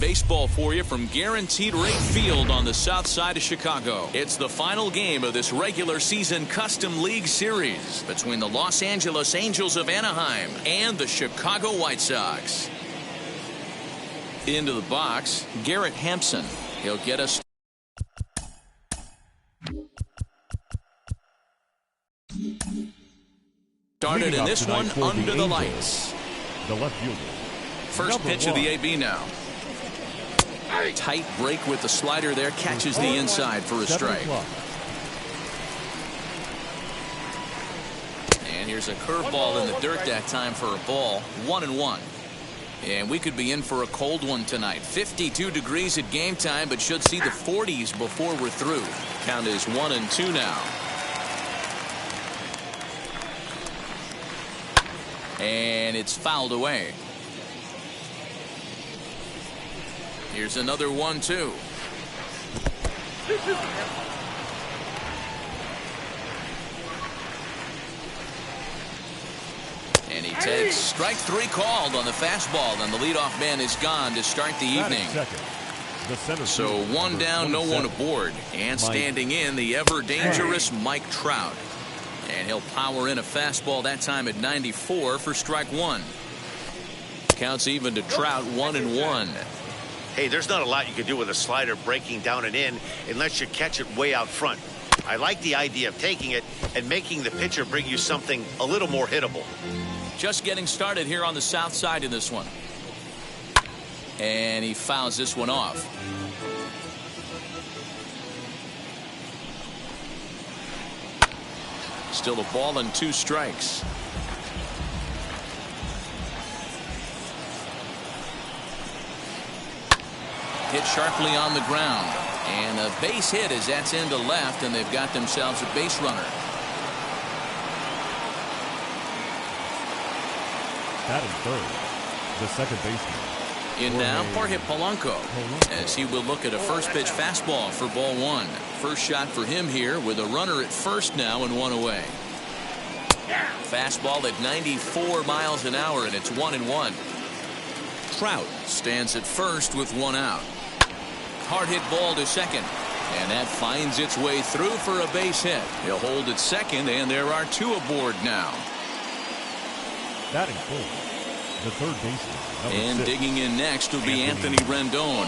baseball for you from Guaranteed Rate Field on the south side of Chicago. It's the final game of this regular season Custom League Series between the Los Angeles Angels of Anaheim and the Chicago White Sox. Into the box, Garrett Hampson. He'll get us started in this one under the lights. The left fielder. First pitch of the AB now. Tight break with the slider there, catches the inside for a strike. And here's a curveball in the dirt that time for a ball. 1-1. And we could be in for a cold one tonight. 52 degrees at game time, but should see the 40s before we're through. Count is 1-2 now. And it's fouled away. Here's another 1-2. And he takes strike 3 called on the fastball, and the leadoff man is gone to start the evening. So 1 down, no one aboard, and standing in the ever dangerous Mike Trout. And he'll power in a fastball that time at 94 for strike 1. Counts even to Trout. 1-1. Hey, there's not a lot you can do with a slider breaking down and in unless you catch it way out front. I like the idea of taking it and making the pitcher bring you something a little more hittable. Just getting started here on the south side in this one. And he fouls this one off. Still a ball and 2 strikes. Hit sharply on the ground. And a base hit as that's into left, and they've got themselves a base runner. Batting third, the second baseman. In now, Jorge Polanco, as he will look at a first pitch fastball for ball 1. First shot for him here with a runner at first now and 1 away. Fastball at 94 miles an hour, and it's 1-1. Trout stands at first with 1 out. Hard hit ball to second, and that finds its way through for a base hit. He'll hold at second, and there are 2 aboard now. Batting fourth, the third baseman. And 6. digging in next will be Anthony Rendon.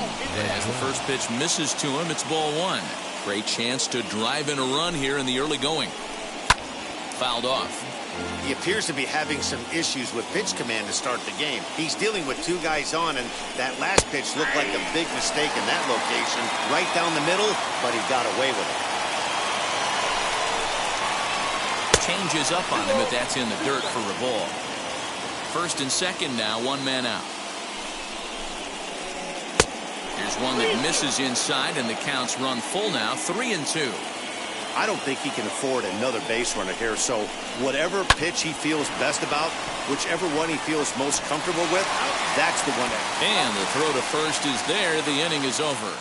As the first pitch misses to him, it's ball 1. Great chance to drive in a run here in the early going. Fouled off. He appears to be having some issues with pitch command to start the game. He's dealing with 2 guys on, and that last pitch looked like a big mistake in that location. Right down the middle, but he got away with it. Changes up on him, but that's in the dirt for a ball. First and second now, 1 man out. Here's one that misses inside, and the counts run full now, 3-2. I don't think he can afford another base runner here, so whatever pitch he feels best about, whichever one he feels most comfortable with, that's the one. And the throw to first is there. The inning is over.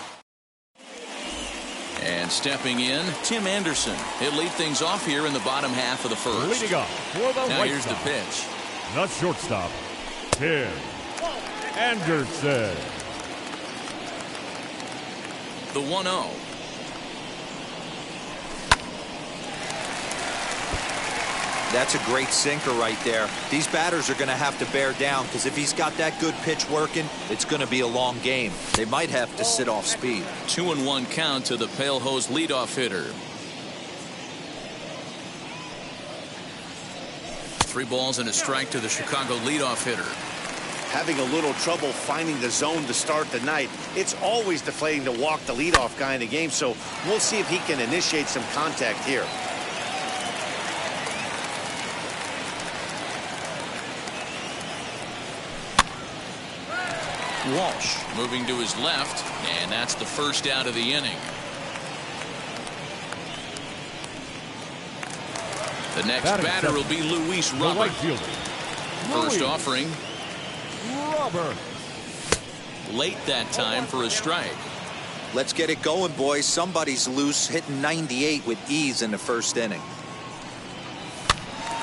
And stepping in, Tim Anderson. He'll lead things off here in the bottom half of the first. Leading off for the now White here's Sox. the pitch. The shortstop, Tim Anderson. The 1-0. That's a great sinker right there. These batters are going to have to bear down, because if he's got that good pitch working, it's going to be a long game. They might have to sit off speed. 2-1 count to the Pale Hose leadoff hitter. 3 balls and a strike to the Chicago leadoff hitter. Having a little trouble finding the zone to start the night. It's always deflating to walk the leadoff guy in the game, so we'll see if he can initiate some contact here. Walsh moving to his left, and that's the first out of the inning. The next batter will be Luis Robert. First offering. Robert. Late that time for a strike. Let's get it going, boys. Somebody's loose, hitting 98 with ease in the first inning.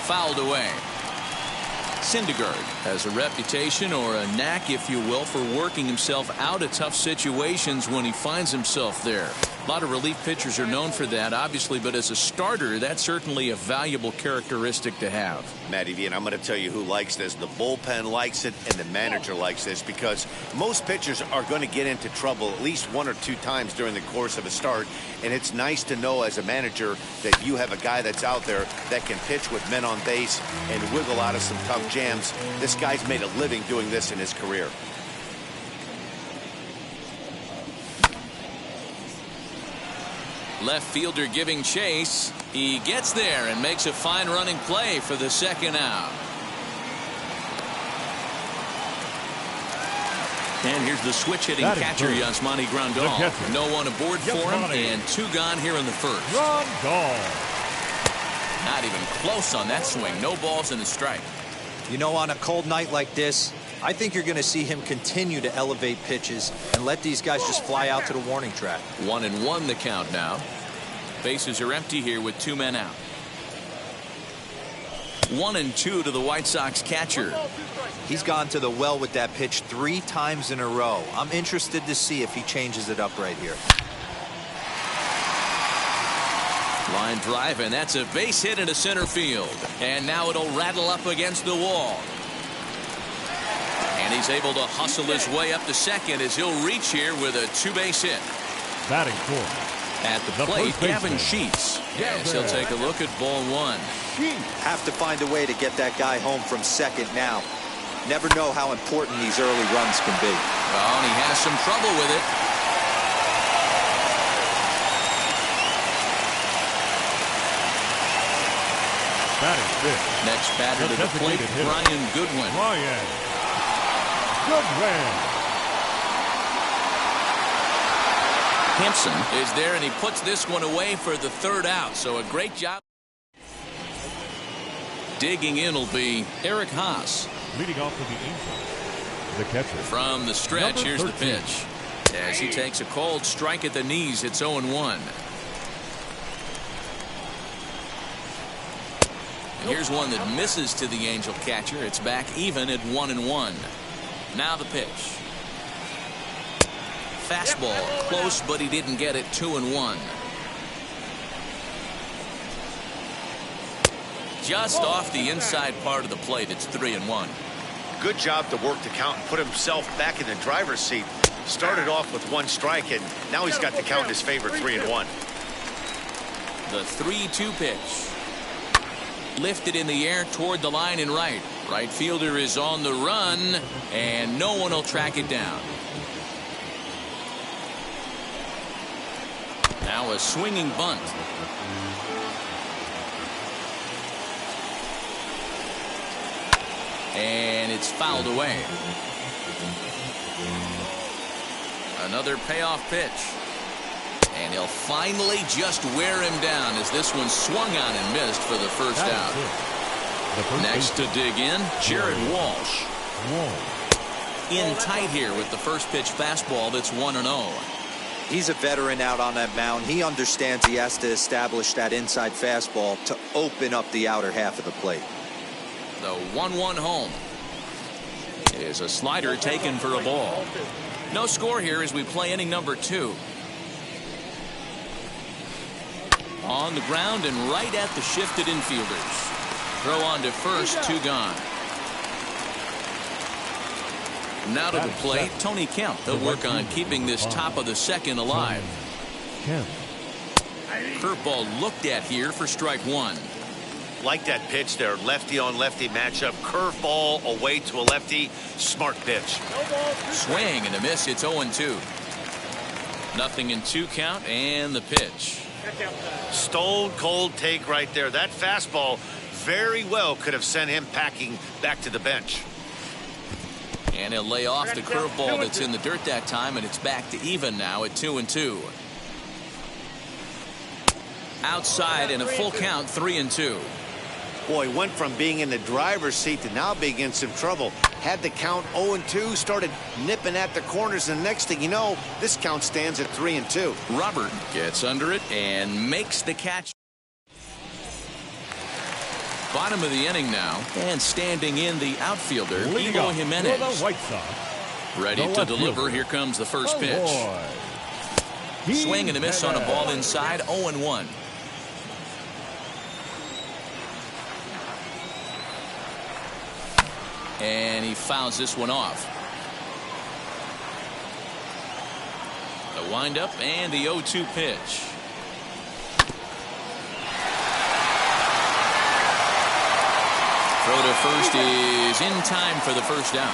Fouled away. Syndergaard has a reputation, or a knack if you will, for working himself out of tough situations when he finds himself there. A lot of relief pitchers are known for that, obviously, but as a starter, that's certainly a valuable characteristic to have. Matty V, and I'm going to tell you who likes this. The bullpen likes it, and the manager likes this, because most pitchers are going to get into trouble at least 1 or 2 times during the course of a start, and it's nice to know as a manager that you have a guy that's out there that can pitch with men on base and wiggle out of some tough jams. This guy's made a living doing this in his career. Left fielder giving chase. He gets there and makes a fine running play for the second out. And here's the switch hitting catcher, Yasmani Grandal. No one aboard for him, and 2 gone here in the first. Grandal. Not even close on that swing. No balls and a strike. You know, on a cold night like this, I think you're going to see him continue to elevate pitches and let these guys just fly out to the warning track. 1-1 the count now. Bases are empty here with 2 men out. 1-2 to the White Sox catcher. He's gone to the well with that pitch 3 times in a row. I'm interested to see if he changes it up right here. Line drive, and that's a base hit into center field. And now it'll rattle up against the wall. And he's able to hustle his way up to second as he'll reach here with a 2-base hit. Batting fourth. At the plate, Gavin Sheets. Yes, he'll take a look at ball 1. Have to find a way to get that guy home from second now. Never know how important these early runs can be. Well, and he has some trouble with it. Batting fifth. Next batter to the plate, Brian Goodwin. Hampson is there, and he puts this one away for the 3rd out. So a great job. Digging in will be Eric Haas. Leading off for the Angels, the catcher. From the stretch, here's the pitch. As he takes a cold strike at the knees, it's 0-1. And here's one that misses to the Angel catcher. It's back even at 1-1. Now the pitch. Fastball close, but he didn't get it. 2-1. Just off the inside part of the plate. It's 3-1. Good job to work the count and put himself back in the driver's seat. Started off with 1 strike, and now he's got the count in his favor. 3-1. The 3-2 pitch. Lifted in the air toward the line and right. Right fielder is on the run, and no one will track it down. Now a swinging bunt. And it's fouled away. Another payoff pitch. And he'll finally just wear him down as this one swung on and missed for the first out. Next to dig in, Jared Walsh. In tight here with the first pitch fastball that's 1-0. He's a veteran out on that mound. He understands he has to establish that inside fastball to open up the outer half of the plate. The 1-1 home is a slider taken for a ball. No score here as we play inning number 2. On the ground and right at the shifted infielders. Throw on to first, 2 gone. Now to the plate, Tony Kemp. He'll work on keeping this top of the second alive. Curveball looked at here for strike 1. Like that pitch there, lefty on lefty matchup. Curveball away to a lefty. Smart pitch. Swing and a miss. It's 0-2. Nothing in 2 count, and the pitch. Stone cold take right there. That fastball very well could have sent him packing back to the bench. And he'll lay off the curveball that's in the dirt that time, and it's back to even now at 2-2. Outside in a full count, 3-2. Boy, went from being in the driver's seat to now being in some trouble. Had the count 0-2, started nipping at the corners, and the next thing you know, this count stands at 3-2. Robert gets under it and makes the catch. Bottom of the inning now, and standing in the outfielder, Eloy Jimenez. The White Sox. Ready to deliver. Here comes the first pitch. Swing and a miss on a ball inside, 0-1. And he fouls this one off. The windup and the 0-2 pitch. Throw to first is in time for the first down.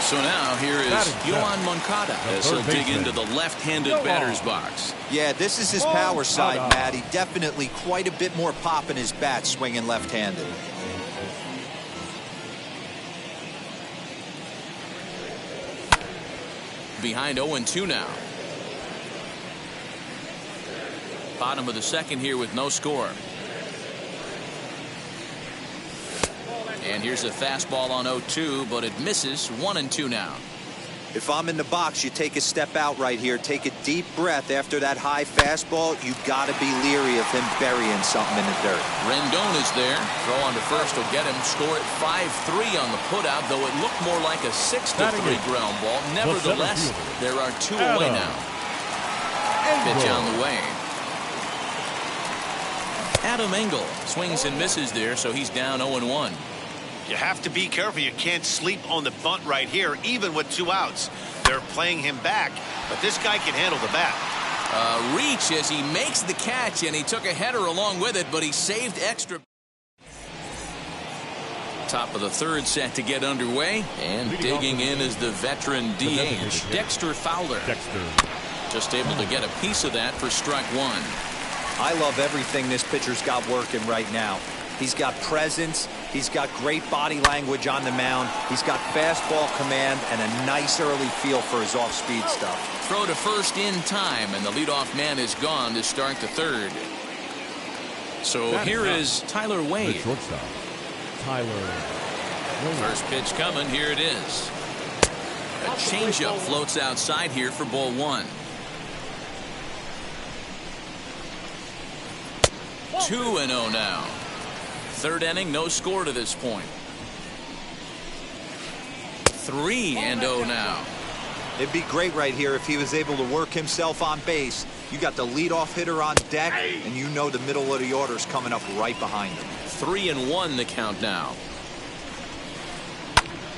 So now here is Yohan Moncada as he'll dig into the left-handed batter's box. Yeah, this is his power side, Matty. Definitely quite a bit more pop in his bat swinging left-handed. Behind 0-2 now. Bottom of the second here with no score. And here's a fastball on 0-2, but it misses. 1-2 now. If I'm in the box, you take a step out right here. Take a deep breath after that high fastball. You got to be leery of him burying something in the dirt. Rendon is there. Throw on to first will get him. Score at 5-3 on the putout, though it looked more like a 6-3 ground ball. Nevertheless, there are 2 away now. Pitch on the way. Adam Engel swings and misses there, so he's down 0-1. You have to be careful. You can't sleep on the bunt right here, even with 2 outs. They're playing him back, but this guy can handle the bat. Reach as he makes the catch, and he took a header along with it, but he saved extra. Top of the third set to get underway, and digging in is the veteran DH, Dexter Fowler. Just able to get a piece of that for strike 1. I love everything this pitcher's got working right now. He's got presence. He's got great body language on the mound. He's got fastball command and a nice early feel for his off-speed stuff. Throw to first in time, and the leadoff man is gone to start the third. So here is Tyler Wade. Shortstop, Tyler Wade. First pitch coming. Here it is. A changeup floats outside here for ball 1. 2-0 now. Third inning, no score to this point. 3-0 now. It'd be great right here if he was able to work himself on base. You got the leadoff hitter on deck, and you know the middle of the order's coming up right behind him. 3-1 the count now.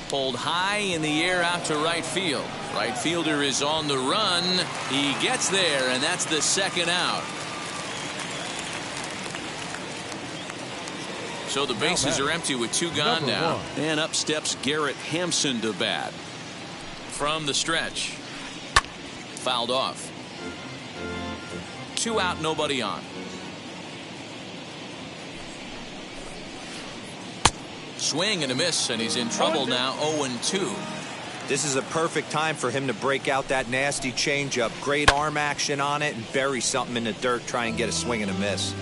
Pulled high in the air out to right field. Right fielder is on the run. He gets there, and that's the second out. So the bases are empty with 2 gone now. And up steps Garrett Hampson to bat. From the stretch. Fouled off. 2 out, nobody on. Swing and a miss, and he's in trouble now. 0-2. This is a perfect time for him to break out that nasty changeup. Great arm action on it and bury something in the dirt. Try and get a swing and a miss.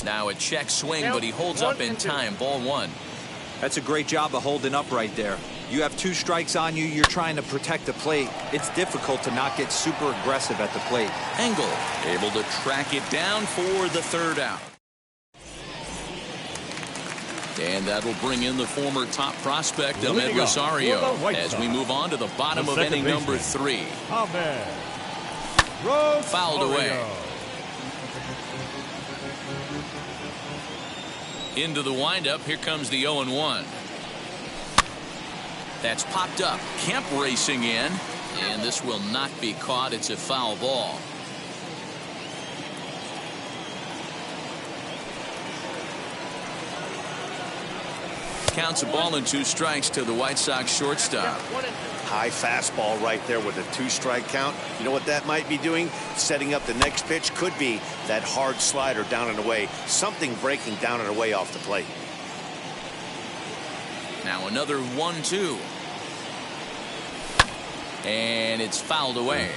Now a check swing, but he holds up in time. Ball 1. That's a great job of holding up right there. You have 2 strikes on you. You're trying to protect the plate. It's difficult to not get super aggressive at the plate. Engel able to track it down for the third out. And that'll bring in the former top prospect, Ahmed Rosario, as we move on to the bottom of inning number 3. Fouled away. Into the windup. Here comes the 0-1. That's popped up. Kemp racing in, and this will not be caught. It's a foul ball. Counts a ball and 2 strikes to the White Sox shortstop. High fastball right there with a 2-strike count. You know what that might be doing? Setting up the next pitch. Could be that hard slider down and away. Something breaking down and away off the plate. Now another 1-2. And it's fouled away.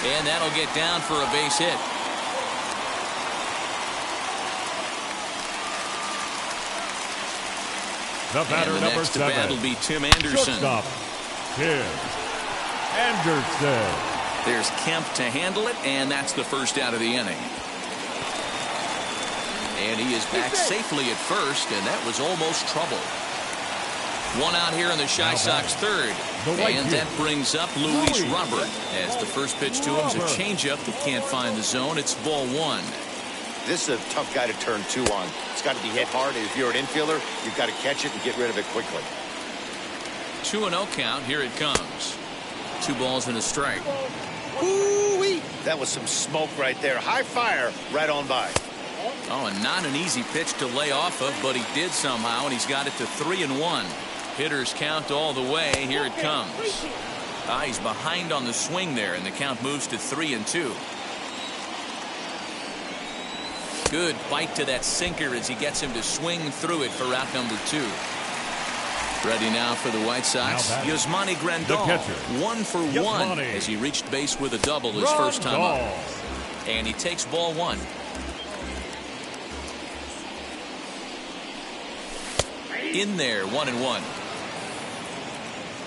And that'll get down for a base hit. The batter, and the number next 7. to bat will be Tim Anderson. Shortstop, Tim Anderson. There's Kemp to handle it, and that's the first out of the inning. And he is back safely at first, and that was almost trouble. One out here in the Chi Sox third. And that brings up Luis Robert, as the first pitch to him is a changeup that can't find the zone. It's ball 1. This is a tough guy to turn 2 on. It's got to be hit hard. If you're an infielder, you've got to catch it and get rid of it quickly. 2-0 count. Here it comes. 2 balls and a strike. Ooh-wee. That was some smoke right there. High fire right on by. Oh, and not an easy pitch to lay off of, but he did somehow, and he's got it to 3-1. Hitters count all the way. Here it comes. He's behind on the swing there, and the count moves to 3-2. Good bite to that sinker as he gets him to swing through it for out number 2. Ready now for the White Sox. Yasmani Grandal, 1 for 1 as he reached base with a double his first time up. And he takes ball 1. In there, 1-1.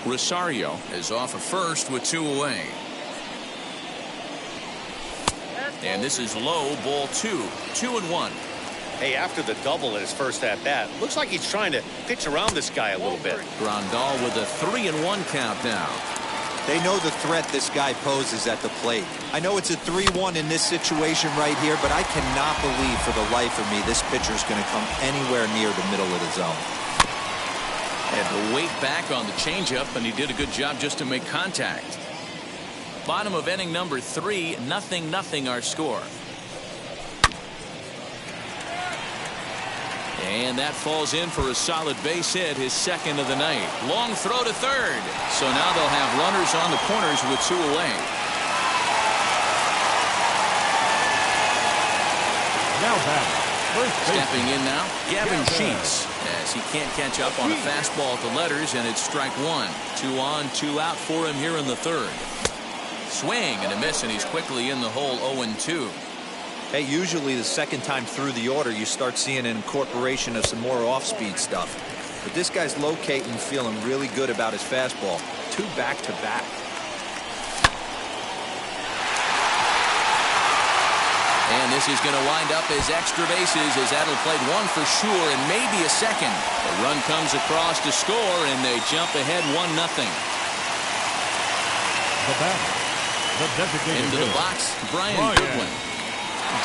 Rosario is off of first with 2 away. And this is low, ball 2. 2-1. Hey, after the double in his first at-bat, looks like he's trying to pitch around this guy a little bit. Grandal with a 3-1 count now. They know the threat this guy poses at the plate. I know it's a 3-1 in this situation right here, but I cannot believe for the life of me this pitcher is going to come anywhere near the middle of the zone. Had to wait back on the changeup, and he did a good job just to make contact. Bottom of inning number 3, 0-0 our score. And that falls in for a solid base hit, his second of the night. Long throw to third. So now they'll have runners on the corners with 2 away. Now batting. Stepping in now, Gavin Sheets, as he can't catch up on a fastball at the letters, and it's strike 1. 2 on, 2 out for him here in the third. Swing and a miss, and he's quickly in the hole. 0-2. Hey, usually the second time through the order you start seeing an incorporation of some more off-speed stuff. But this guy's locating, feeling really good about his fastball. 2 back-to-back. And this is going to wind up as extra bases, as that'll play 1 for sure and maybe a second. The run comes across to score, and they jump ahead 1-0. The batter, the designated into the hitter, box, Brian Goodwin.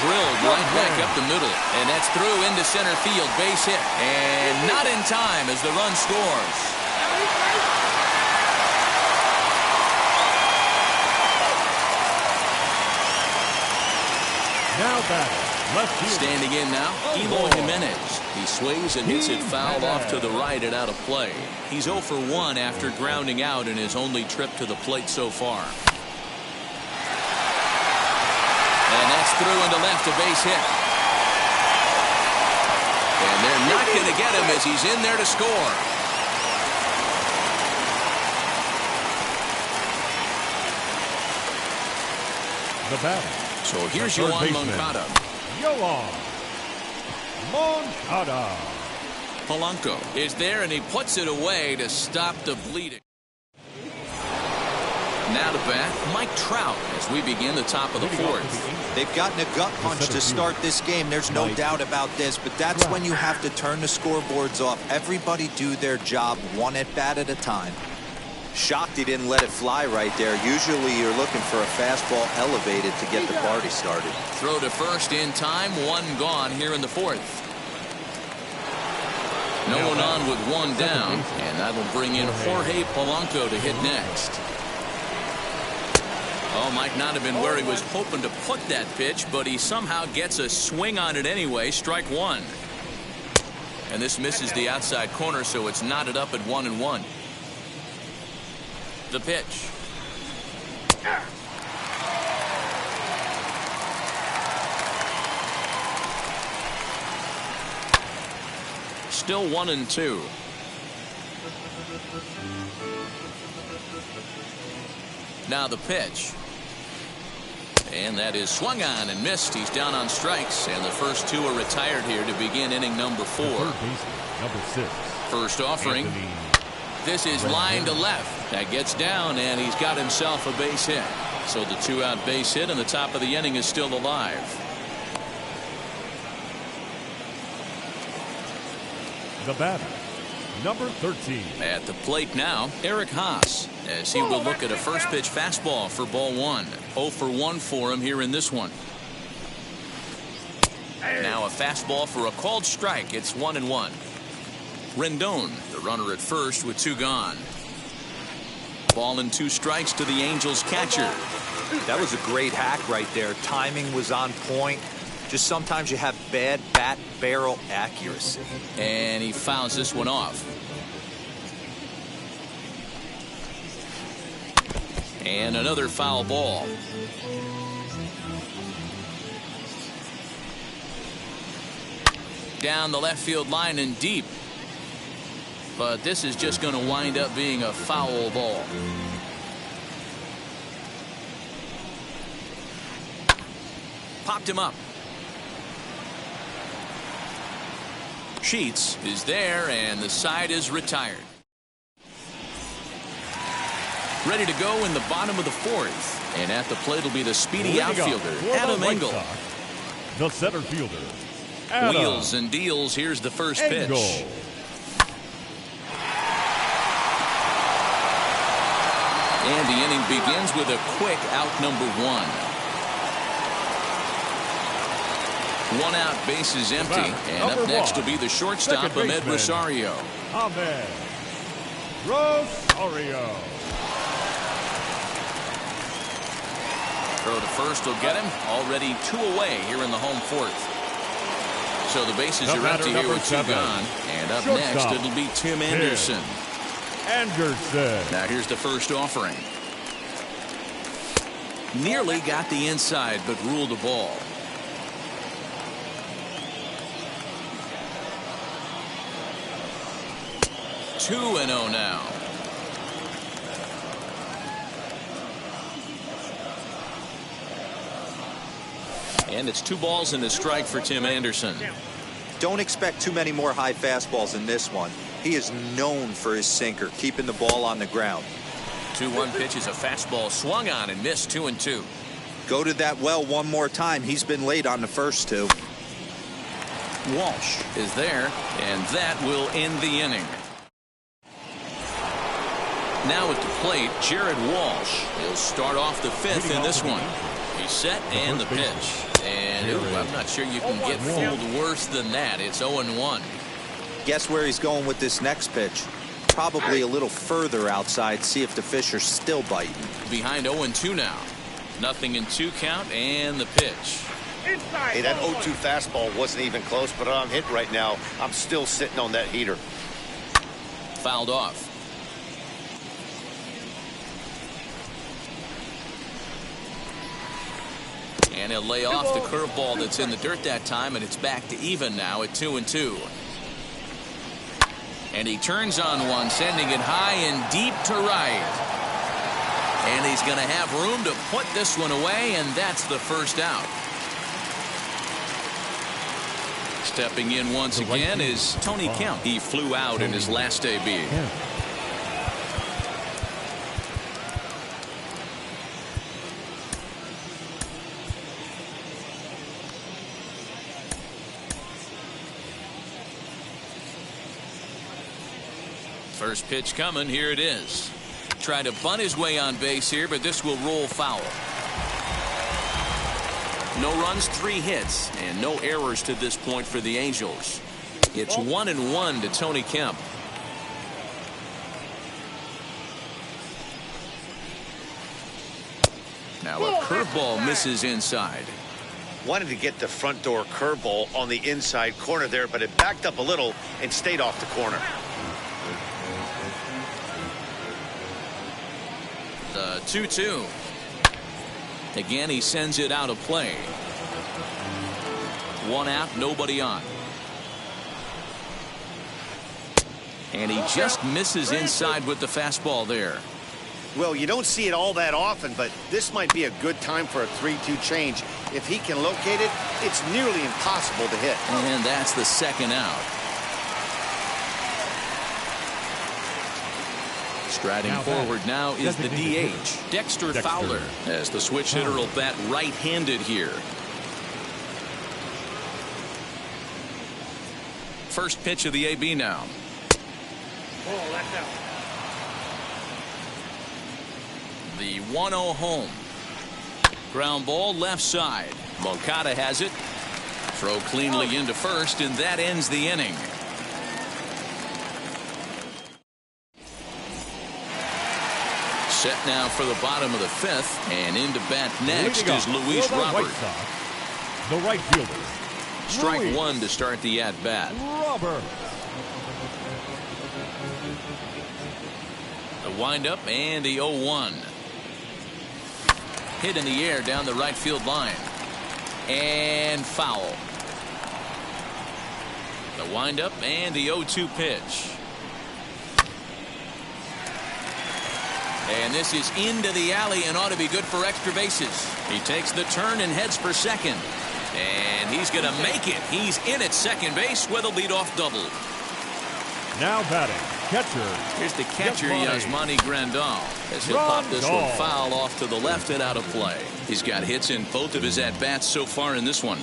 Drilled right back up the middle, and that's through into center field. Base hit, and not in time as the run scores. Now batting, left field. Standing in now, Eloy Jimenez. He sways and hits it foul off to the right and out of play. He's 0 for 1 after grounding out in his only trip to the plate so far. And that's through into left, a base hit. And they're not going to get him as he's in there to score. The batter. So here's Yoan Moncada. Yoan Moncada. Polanco is there, and he puts it away to stop the bleeding. Now to bat, Mike Trout as we begin the top of the 4th. They've gotten a gut punch to start this game. There's no doubt about this, but that's when you have to turn the scoreboards off. Everybody do their job 1 at bat at a time. Shocked he didn't let it fly right there. Usually you're looking for a fastball elevated to get the party started. Throw to first in time, 1 gone here in the 4th. No one on with 1 down, and that'll bring in Jorge Polanco to hit next. Oh, might not have been where he was hoping to put that pitch, but he somehow gets a swing on it anyway. Strike 1. And this misses the outside corner, so it's knotted up at 1-1. The pitch. Still 1-2. Now the pitch. And that is swung on and missed. He's down on strikes, and the first two are retired here to begin inning number 4. Number 6. First offering. This is line to left. That gets down, and he's got himself a base hit. So the 2-out base hit, and the top of the inning is still alive. The batter, number 13. At the plate now, Eric Haas, as he will look at a first pitch fastball for ball 1. 0 for 1 for him here in this one. Now a fastball for a called strike. It's 1-1. Rendon, the runner at first with 2 gone. Ball and 2 strikes to the Angels catcher. That was a great hack right there. Timing was on point. Just sometimes you have bad bat barrel accuracy. And he fouls this one off. And another foul ball. Down the left field line and deep. But this is just going to wind up being a foul ball. Popped him up. Sheets is there, and the side is retired. Ready to go in the bottom of the 4th. And at the plate will be the speedy outfielder, Adam Engel. The center fielder, Adam. Wheels and deals. Here's the first pitch. And the inning begins with a quick out number 1. 1 out, bases empty, and up next will be the shortstop, Ahmed Rosario. Ahmed Rosario. Throw to first will get him. Already 2 away here in the home 4th. So the bases are empty here with 2 gone. And up next it'll be Tim Anderson. Now here's the first offering. Nearly got the inside, but ruled a ball. 2-0 now. And it's 2 balls and a strike for Tim Anderson. Don't expect too many more high fastballs in this one. He is known for his sinker, keeping the ball on the ground. 2-1 pitch is a fastball swung on and missed. 2-2. Go to that well one more time. He's been late on the first 2. Walsh is there, and that will end the inning. Now at the plate, Jared Walsh. He'll start off the 5th in this one. He's set and the pitch. And I'm not sure you can get fooled worse than that. It's 0-1. Guess where he's going with this next pitch? Probably a little further outside. See if the fish are still biting. Behind 0-2 now. Nothing in 2 count and the pitch. Hey, that 0-2 fastball wasn't even close, but I'm hit right now. I'm still sitting on that heater. Fouled off. And he'll lay off the curveball that's in the dirt that time, and it's back to even now at 2-2. And he turns on one, sending it high and deep to right. And he's going to have room to put this one away, and that's the first out. Stepping in once again is Tony Kemp. He flew out in his last debut. First pitch coming. Here it is. Trying to bunt his way on base here, but this will roll foul. No runs, 3 hits, and no errors to this point for the Angels. It's 1-1 to Tony Kemp. Now a curveball misses inside. Wanted to get the front door curveball on the inside corner there, but it backed up a little and stayed off the corner. The 2-2. Again, he sends it out of play. 1 out, nobody on. And he just misses inside with the fastball there. Well, you don't see it all that often, but this might be a good time for a 3-2 change. If he can locate it, it's nearly impossible to hit. And that's the second out. Striding forward now is the DH, Dexter Fowler, as the switch hitter will bat right-handed here. First pitch of the AB now. Oh, that's out. The 1-0 home. Ground ball left side. Moncada has it. Throw cleanly into first, and that ends the inning. Set now for the bottom of the fifth, and into bat next is Luis Robert. The right fielder. Strike one to start the at-bat. Robert. The windup and the 0-1. Hit in the air down the right field line. And foul. The windup and the 0-2 pitch. And this is into the alley and ought to be good for extra bases. He takes the turn and heads for second. And he's going to make it. He's in at second base with a leadoff double. Now batting, catcher. Here's the catcher, Yasmani Grandal, as he'll pop this one foul off to the left and out of play. He's got hits in both of his at-bats so far in this one.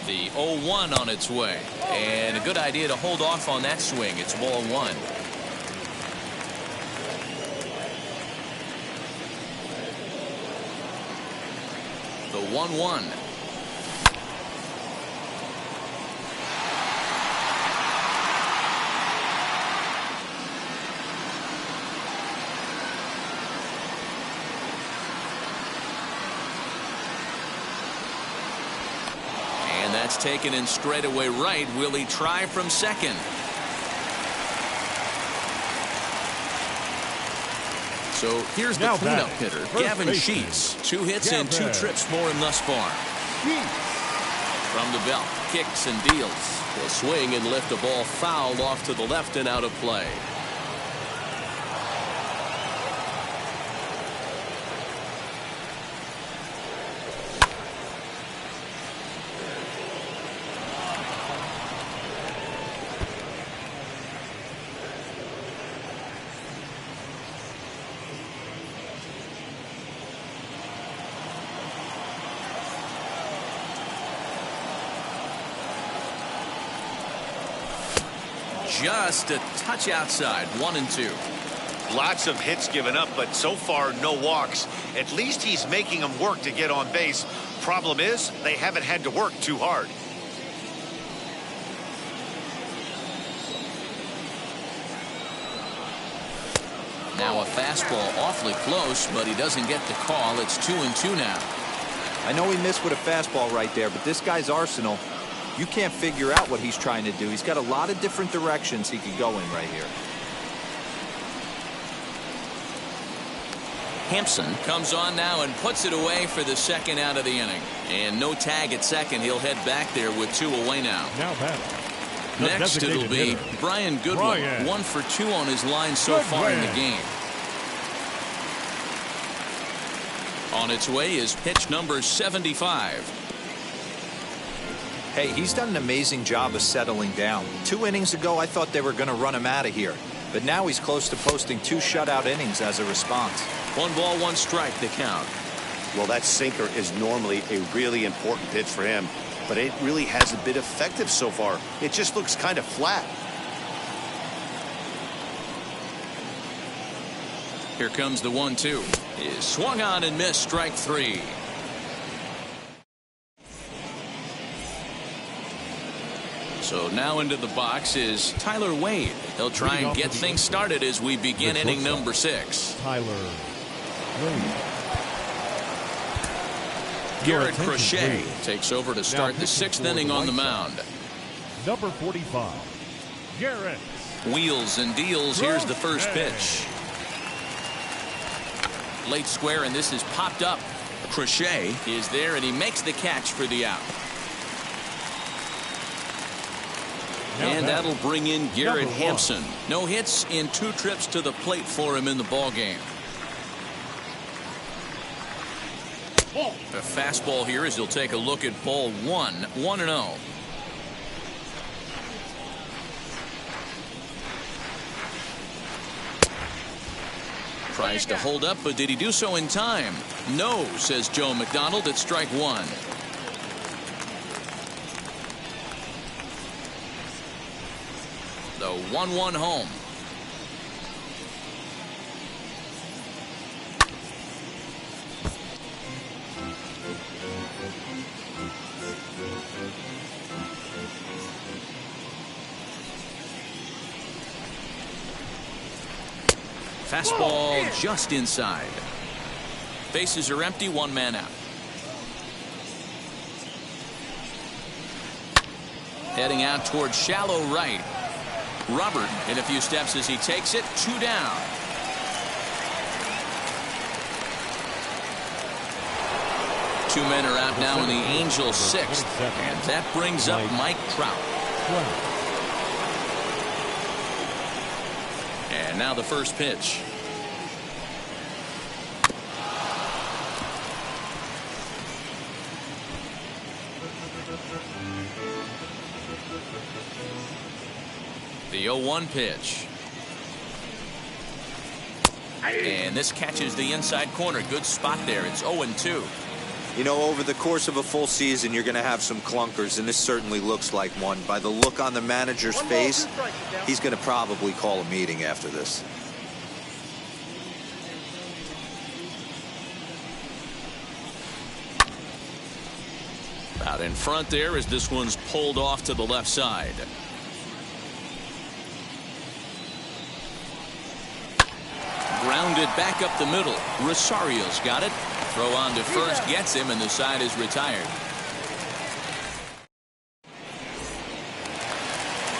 The 0-1 on its way. And a good idea to hold off on that swing. It's ball one. The 1-1. And that's taken in straightaway right. Will he try from second? So here's the cleanup hitter, Gavin Sheets. 2 hits and 2 trips for him thus far. From the belt, kicks and deals. He'll swing and lift a ball fouled off to the left and out of play. Just a touch outside, 1-2. Lots of hits given up, but so far no walks. At least he's making them work to get on base. Problem is, they haven't had to work too hard. Now a fastball awfully close, but he doesn't get the call. It's 2-2 now. I know he missed with a fastball right there, but this guy's arsenal, you can't figure out what he's trying to do. He's got a lot of different directions he could go in right here. Hampson comes on now and puts it away for the second out of the inning. And no tag at second. He'll head back there with 2 away now. Next it'll be Brian Goodwin. 1 for 2 on his line so far in the game. On its way is pitch number 75. Hey, he's done an amazing job of settling down. 2 innings ago, I thought they were going to run him out of here. But now he's close to posting 2 shutout innings as a response. 1 ball, 1 strike, the count. Well, that sinker is normally a really important pitch for him, but it really hasn't been effective so far. It just looks kind of flat. Here comes the 1-2. Is swung on and missed, strike 3. So now into the box is Tyler Wade. He'll try and get things started as we begin inning number 6. Tyler Wade. Garrett Crochet takes over to start the 6th inning on the mound. Number 45, Garrett. Wheels and deals. Here's the first pitch. Late square, and this is popped up. Crochet is there, and he makes the catch for the out. And that'll bring in Garrett Hampson. No hits in 2 trips to the plate for him in the ballgame. A fastball here as he'll take a look at ball one. 1-0. Tries to hold up, but did he do so in time? No, says Joe McDonald at strike one. The 1-1 home. Fastball just inside. Bases are empty, one man out. Heading out towards shallow right. Robert in a few steps as he takes it. 2 down. Two men are out now in the Angels' 6th. And that brings up Mike Trout. And now the first pitch. The 0-1 pitch. And this catches the inside corner. Good spot there. It's 0-2. You know, over the course of a full season, you're going to have some clunkers, and this certainly looks like one. By the look on the manager's face, he's going to probably call a meeting after this. Out in front there as this one's pulled off to the left side. Grounded back up the middle. Rosario's got it. Throw on to first gets him, and the side is retired.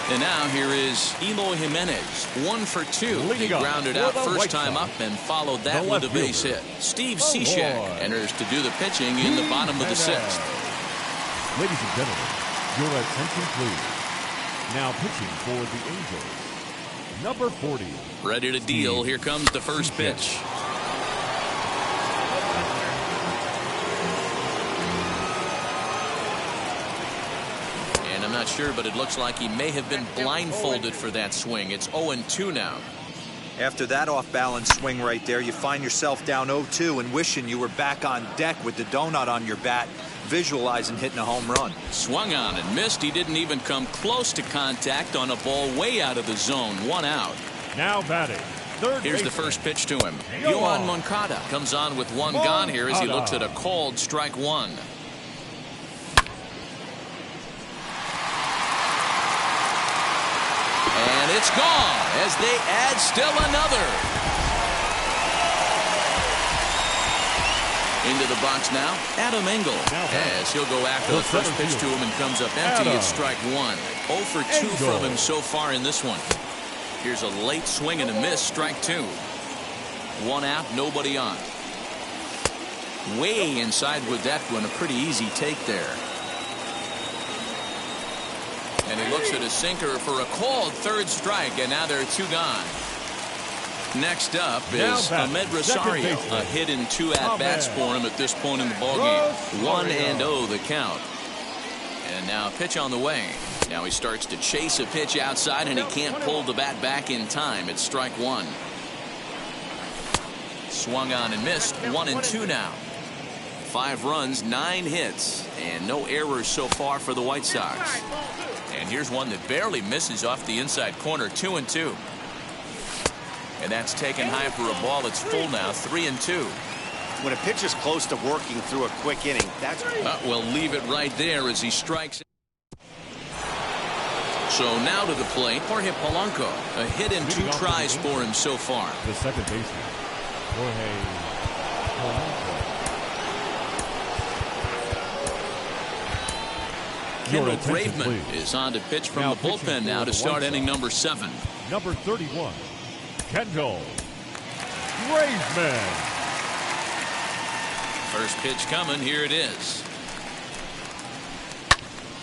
And now here is Eloy Jimenez, 1 for 2. He grounded out first time up and followed that with a base hit. Steve Cishek enters to do the pitching in the bottom of the 6th. Ladies and gentlemen, your attention please. Now pitching for the Angels, number 40. Ready to deal. Here comes the first pitch. And I'm not sure, but it looks like he may have been blindfolded for that swing. It's 0-2 now. After that off-balance swing right there, you find yourself down 0-2 and wishing you were back on deck with the donut on your bat, visualizing hitting a home run. Swung on and missed. He didn't even come close to contact on a ball way out of the zone. 1 out. Now batting. Here's the first pitch to him. Yohan Moncada comes on with 1 gone here as he looks at a called strike 1. And it's gone as they add still another. Into the box now, Adam Engel, as he'll go after the first pitch to him and comes up empty at strike 1. 0 for 2 from him so far in this one. Here's a late swing and a miss, strike 2. 1 out, nobody on. Way inside with that one, a pretty easy take there. And he looks at a sinker for a called 3rd strike, and now there are 2 gone. Next up is Ahmed Rosario. A hit in 2 at-bats for him at this point in the ballgame. 1-0 the count. And now a pitch on the way. Now he starts to chase a pitch outside, and he can't pull the bat back in time. It's strike 1. Swung on and missed. 1-2 now. 5 runs, 9 hits, and no errors so far for the White Sox. And here's one that barely misses off the inside corner. 2-2. And that's taken high for a ball. It's full now. 3-2. When a pitcher's close to working through a quick inning, that's... We'll leave it right there as he strikes. So now to the plate, Jorge Polanco. A hit in 2 tries for him so far. The second baseman, Jorge Polanco. Kendall Graveman is on to pitch from the bullpen now to start inning number 7. Number 31, Kendall Graveman. First pitch coming. Here it is.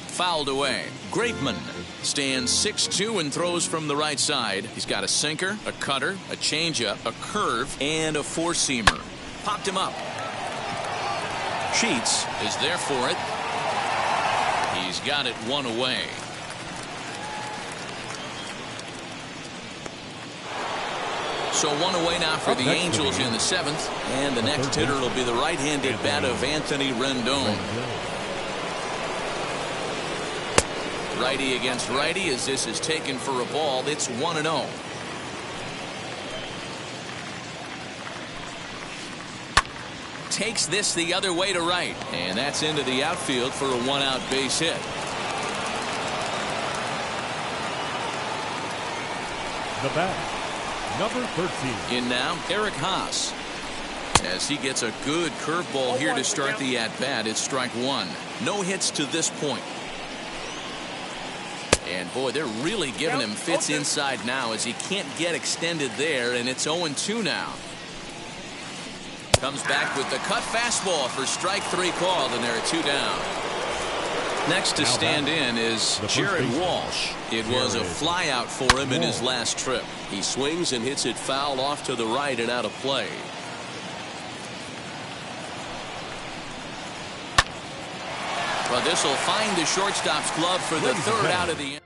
Fouled away. Graveman stands 6'2" and throws from the right side. He's got a sinker, a cutter, a changeup, a curve, and a 4-seamer. Popped him up. Sheets is there for it. He's got it one away. So one away now for the Angels in the 7th. And the next hitter will be the right-handed bat of Anthony Rendon. Righty against righty as this is taken for a ball. It's 1-0. Takes this the other way to right. And that's into the outfield for a one-out base hit. The bat, number 13. In now, Eric Haas. As he gets a good curveball here to start the at-bat. It's strike one. No hits to this point. And boy, they're really giving him fits inside now as he can't get extended there, and it's 0-2 now. Comes back with the cut fastball for strike three called, and there are two down. Next to stand in is Jared Walsh. It was a flyout for him in his last trip. He swings and hits it foul off to the right and out of play. But this will find the shortstop's glove for the third out of the inning.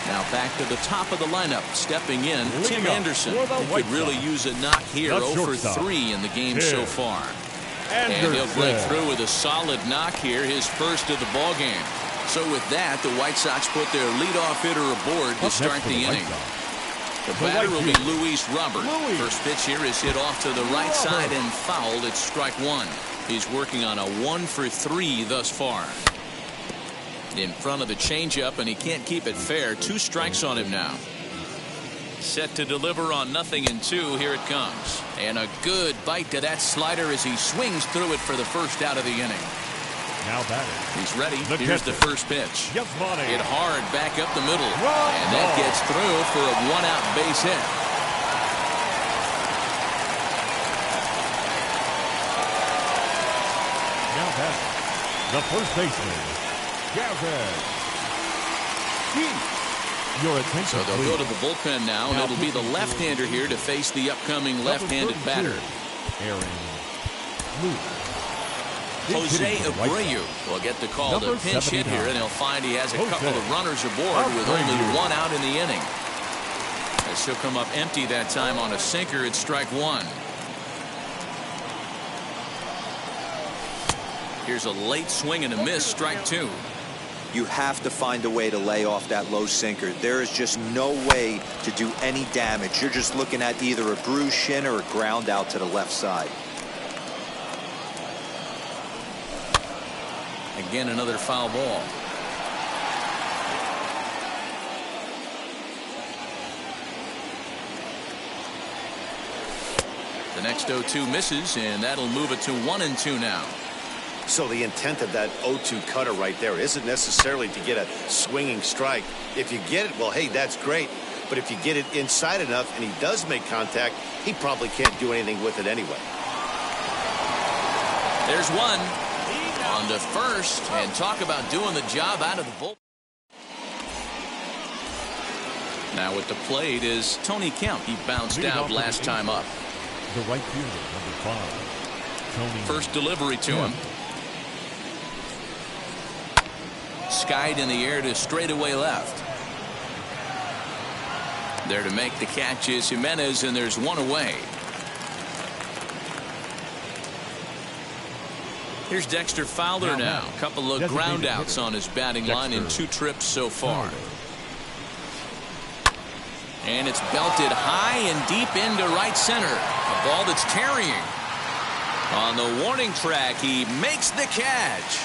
Now back to the top of the lineup. Stepping in, Tim Anderson. He could really use a knock here. 0 for 3 in the game so far. And he'll break through with a solid knock here, his first of the ball game. So with that, the White Sox put their leadoff hitter aboard to start the inning. The batter will be Luis Robert. First pitch here is hit off to the right side and fouled. It's strike one. He's working on a 1 for 3 thus far. In front of the changeup, and he can't keep it fair. 2 strikes on him now. Set to deliver on 0-2. Here it comes. And a good bite to that slider as he swings through it for the first out of the inning. Now batting. He's ready. Here's the first pitch. Hit hard back up the middle. And that gets through for a one-out base hit. Now batting. The first baseman, Gavin. Your attention, so they'll go to the bullpen now, and it'll be the left-hander here to face the upcoming left-handed batter. Jose Abreu will get the call to pinch hit here, and he'll find he has a couple of runners aboard with only 1 out in the inning. As he'll come up empty that time on a sinker, it's strike one. Here's a late swing and a miss, strike two. You have to find a way to lay off that low sinker. There is just no way to do any damage. You're just looking at either a bruised shin or a ground out to the left side. Again, another foul ball. The next 0-2 misses, and that'll move it to 1-2 now. So the intent of that 0-2 cutter right there isn't necessarily to get a swinging strike. If you get it, well, hey, that's great. But if you get it inside enough and he does make contact, he probably can't do anything with it anyway. There's one on to first, and talk about doing the job out of the bullpen. Now at the plate is Tony Kemp. He bounced out last time up. The right fielder, number 5. Tony. First delivery to him. Skied in the air to straightaway left. There to make the catch is Jimenez, and there's one away. Here's Dexter Fowler now. A couple of ground outs on his batting line in 2 trips so far. And it's belted high and deep into right center. A ball that's tarrying. On the warning track, he makes the catch.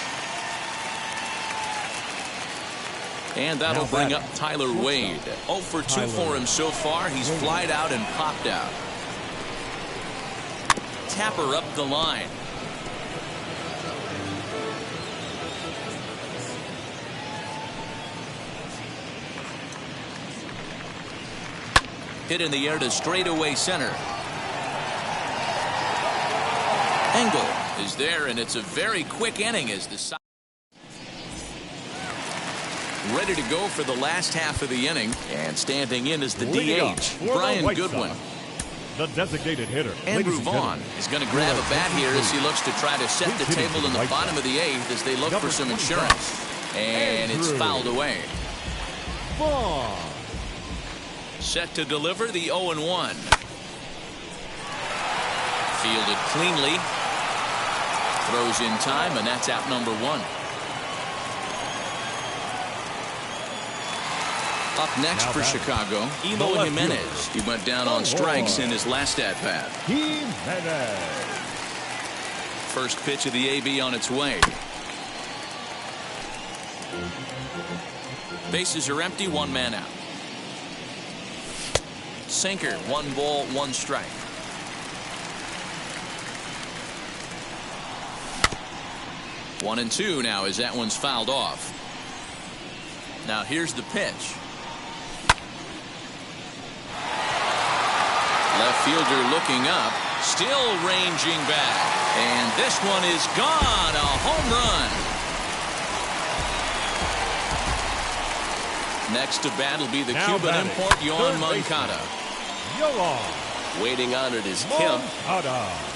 And that'll bring up Tyler Wade. 0 for 2 for him so far. He's flied out and popped out. Tapper up the line. Hit in the air to straightaway center. Engel is there, and it's a very quick inning as the side ready to go for the last half of the inning, and standing in is the DH, Brian Goodwin. the designated hitter. Andrew Vaughn is going to grab a bat here as he looks to try to set the table in the bottom of the 8th as they look for some insurance. And it's fouled away. Vaughn. Set to deliver the 0-1. Fielded cleanly. Throws in time, and that's out number 1. Up next for Chicago, Eloy Jimenez. He went down on strikes in his last at-bat. Jimenez. First pitch of the AB on its way. Bases are empty, 1 man out. Sinker, 1 ball, 1 strike. One and 2 now as that one's fouled off. Now here's the pitch. Left fielder looking up, still ranging back, and this one is gone. A home run. Next to bat will be the Cuban import Yoan Moncada. Waiting on it is Kemp.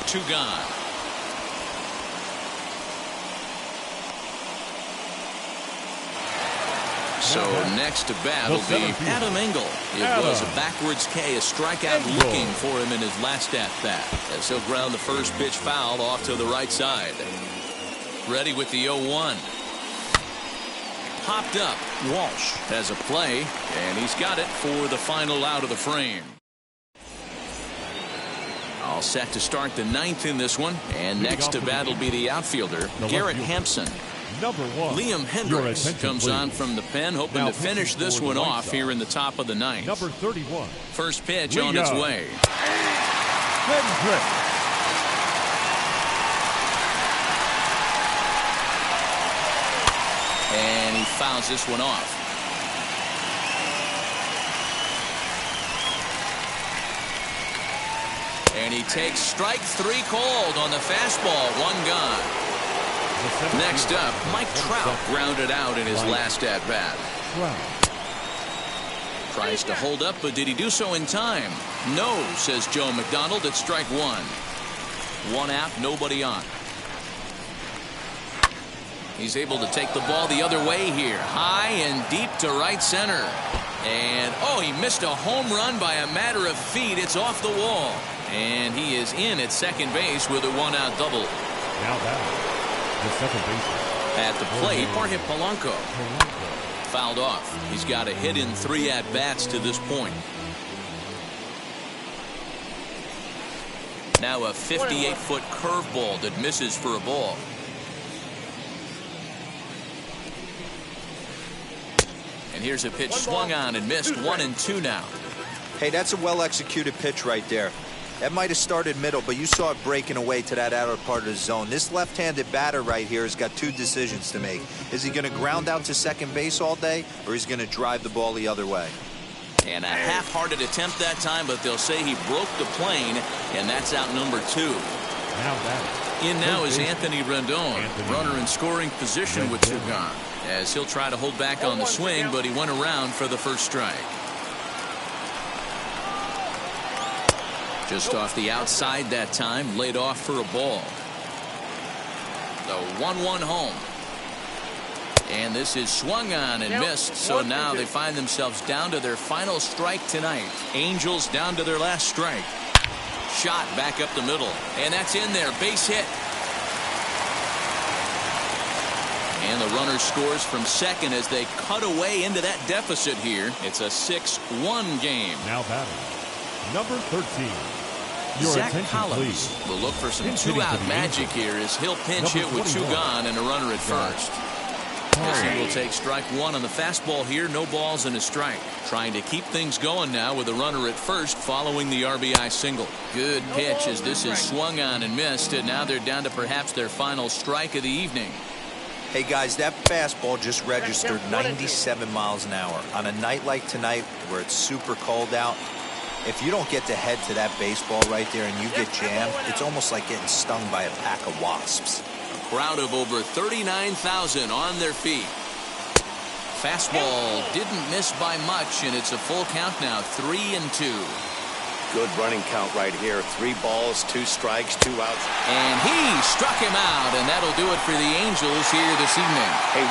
2 gone. So next to bat will be Adam Engel. It was a backwards K, a strikeout looking for him in his last at-bat. As he'll ground the first pitch foul off to the right side. Ready with the 0-1. Popped up. Walsh has a play, and he's got it for the final out of the frame. All set to start the 9th in this one. And next to bat will be the outfielder, Garrett Hampson. Number 1. Liam Hendricks comes on from the pen, hoping to finish this one off here in the top of the 9th. Number 31. First pitch on its way. Hendricks. And he fouls this one off. And he takes strike 3 called on the fastball. 1 gone. Next up, Mike Trout grounded out in his last at-bat. Tries to hold up, but did he do so in time? No, says Joe McDonald at strike 1. 1 out, nobody on. He's able to take the ball the other way here. High and deep to right center. And, oh, he missed a home run by a matter of feet. It's off the wall. And he is in at second base with a 1-out double. Now that. The second baseman. At the plate, Jorge Polanco. Fouled off. He's got a hit in 3 at-bats to this point. Now a 58-foot curveball that misses for a ball. And here's a pitch swung on and missed. 1-2 now. Hey, that's a well-executed pitch right there. That might have started middle, but you saw it breaking away to that outer part of the zone. This left-handed batter right here has got 2 decisions to make. Is he going to ground out to second base all day, or is he going to drive the ball the other way? And a half-hearted attempt that time, but they'll say he broke the plane, and that's out number 2. Now that. In now is Anthony Rendon, runner in scoring position with 2 gone, as he'll try to hold back on the swing, but he went around for the first strike. Just off the outside that time, laid off for a ball. The 1-1 home. And this is swung on and missed, so now they find themselves down to their final strike tonight. Angels down to their last strike. Shot back up the middle, and that's in there. Base hit. And the runner scores from second as they cut away into that deficit here. It's a 6-1 game. Now batting. Number 13. Zach Collins will look for some 2-out magic here as he'll pinch hit with 2 gone and a runner at first. As he will take strike 1 on the fastball here. No balls and a strike. Trying to keep things going now with a runner at first following the RBI single. Good pitch as this is swung on and missed, and now they're down to perhaps their final strike of the evening. Hey guys, that fastball just registered 97 miles an hour. On a night like tonight where it's super cold out, if you don't get to head to that baseball right there and you get jammed, it's almost like getting stung by a pack of wasps. A crowd of over 39,000 on their feet. Fastball didn't miss by much, and it's a full count now, 3-2. Good running count right here. 3 balls, 2 strikes, 2 outs. And he struck him out, and that'll do it for the Angels here this evening. Hey,